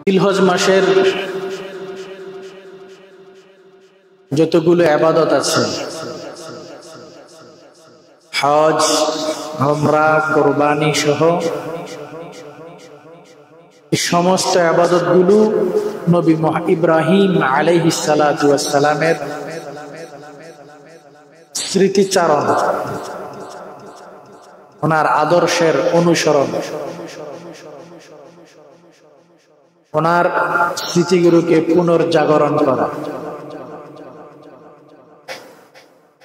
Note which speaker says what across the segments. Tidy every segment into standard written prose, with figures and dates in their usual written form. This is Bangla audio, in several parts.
Speaker 1: জিলহজ মাসের যতগুলো ইবাদত আছে, হজ, উমরা, কুরবানি সহ এই সমস্ত ইবাদতগুলো নবী ইব্রাহিম আলাইহিস সালাতু ওয়াস সালামের স্মৃতিচারণ, ওনার আদর্শের অনুসরণ, ওনার স্মৃতিগুলোকে পুনর্জাগরণ করা।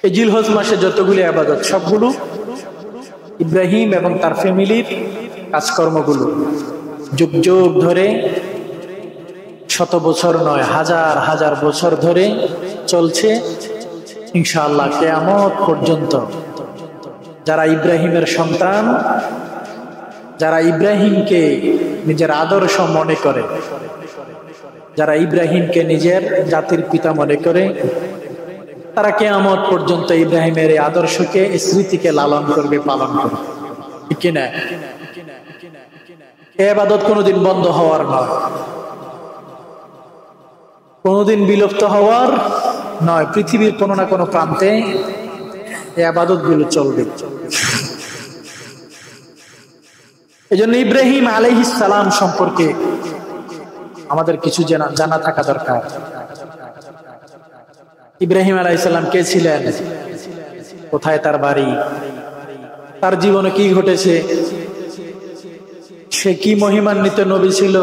Speaker 1: এই জিলহজ মাসে যতগুলি ইবাদত সবগুলো ইব্রাহিম এবং তার ফ্যামিলির কাজকর্মগুলো যুগ যুগ ধরে, শত বছর নয়, হাজার হাজার বছর ধরে চলছে। ইনশাআল্লাহ কিয়ামত পর্যন্ত যারা ইব্রাহিমের সন্তান, যারা ইব্রাহিমকে নিজের আদর্শ মনে করে, যারা ইব্রাহিমকে নিজের জাতির পিতা মনে করে, তারা কিয়ামত পর্যন্ত ইব্রাহিমের এই আদর্শকে, এই স্মৃতিকে লালন করবে, পালন করবে। ঠিক কিনা? এই ইবাদত কোনোদিন বন্ধ হওয়ার নয়, কোনোদিন বিলুপ্ত হওয়ার নয়। পৃথিবীর কোনো না কোনো প্রান্তে এই ইবাদত গুলো চলবে। এই জন্য ইব্রাহিম আলাইহিস সালাম সম্পর্কে আমাদের কিছু জানা থাকা দরকার। ইব্রাহিম আলাইহিস সালাম কে ছিলেন? কোথায় তার বাড়ি? তার জীবনে কি ঘটেছে? সে কি মহিমান্বিত নবী ছিল,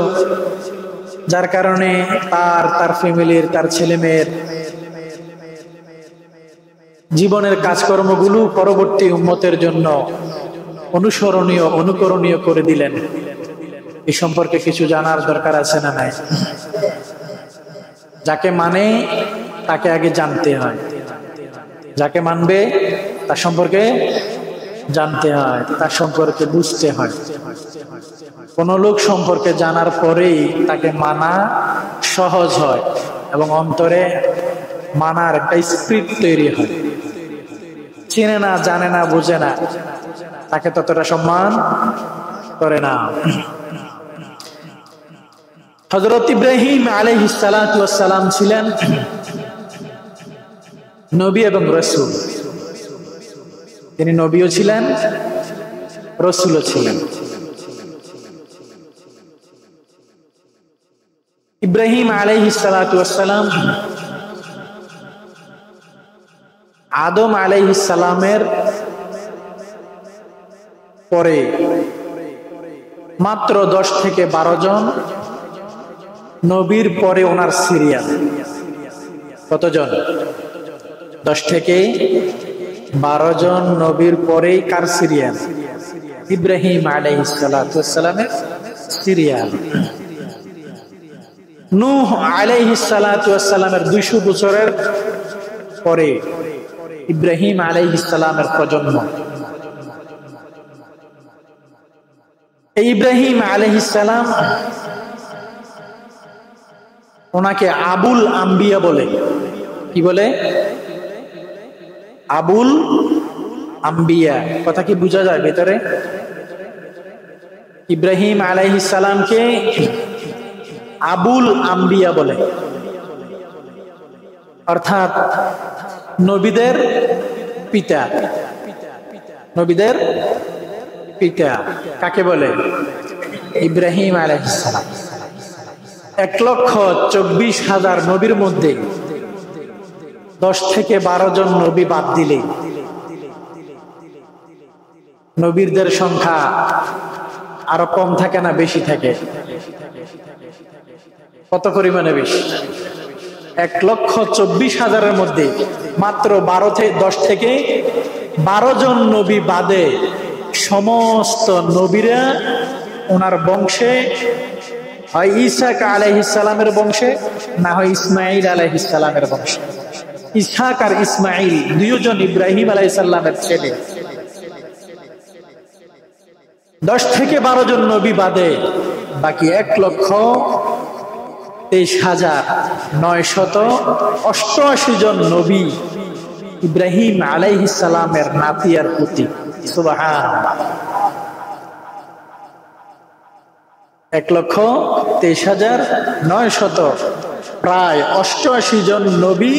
Speaker 1: যার কারণে তার ফ্যামিলির, তার ছেলে মেয়ের জীবনের কাজকর্মগুলো পরবর্তী উম্মতের জন্য অনুসরণীয়, অনুকরণীয় করে দিলেন। এই সম্পর্কে কিছু জানার দরকার আছে না নাই? যাকে মানে তাকে আগে জানতে হয়, যাকে মানবে তার সম্পর্কে জানতে হয়, তার সম্পর্কে বুঝতে হয়। কোন লোক সম্পর্কে জানার পরেই তাকে মানা সহজ হয় এবং অন্তরে মানার একটা স্পিরিট তৈরি হয়। চিনে না, জানে না, বুঝে না, তাকে ততটা সম্মান করে না। হযরত ইব্রাহিম আলাইহিস সালাতু ওয়াস সালাম ছিলেন নবী এবং রাসূল। তিনি নবীও ছিলেন, রাসূলও ছিলেন। ইব্রাহিম আলাইহিস সালাতু ওয়াস সালাম আদম আলাইহিস সালামের পরে মাত্র 10 থেকে 12 জন নবীর পরে ওনার সিরিয়াল। কতজন? 10 থেকে 12 জন নবীর পরেই কার সিরিয়াল? ইব্রাহিম আলাইহিস সালাতু ওয়াস সালামের সিরিয়াল। নূহ আলাইহিস সালাতু ওয়াস সালামের 200 বছরের পরে ইব্রাহিম আলাইহিস সালামের প্রজন্ম। এই ইব্রাহিম আলাইহিস সালাম, ওনাকে আবুল আম্বিয়া বলে। কি বলে? আবুল আম্বিয়া। কথা কি বোঝা যায় ভিতরে? ইব্রাহিম আলাইহিস সালামকে আবুল আম্বিয়া বলে, অর্থাৎ নবীদের পিতা। নবীদের পিতা কাকে বলে? ইব্রাহিম আলাইহিস সালাম। 1,24,000 নবীর মধ্যে 10 থেকে 12 জন নবী বাদ দিলে নবীদের সংখ্যা আরো কম থাকে না বেশি থাকে? কত পরিমাণে বেশি? 1,24,000-এর মধ্যে মাত্র 10 থেকে 12 জন নবী বাদে সমস্ত নবীরা ওনার বংশে, হয় ইসহাক আলাইহিস সালামের বংশে, না হয় ইসমাঈল আলাইহিস সালামের বংশে। ইসহাক আর ইসমাঈল দুইজন ইব্রাহিম আলাইহিস সালামের ছেলে। 10 থেকে 12 জন নবী বাদে বাকি 1,23,988 জন নবী ইব্রাহিম আলাইহিস সালামের নাতি আর পুতি। সুবহানাল্লাহ। 1,23,900 প্রায় 88 জন নবী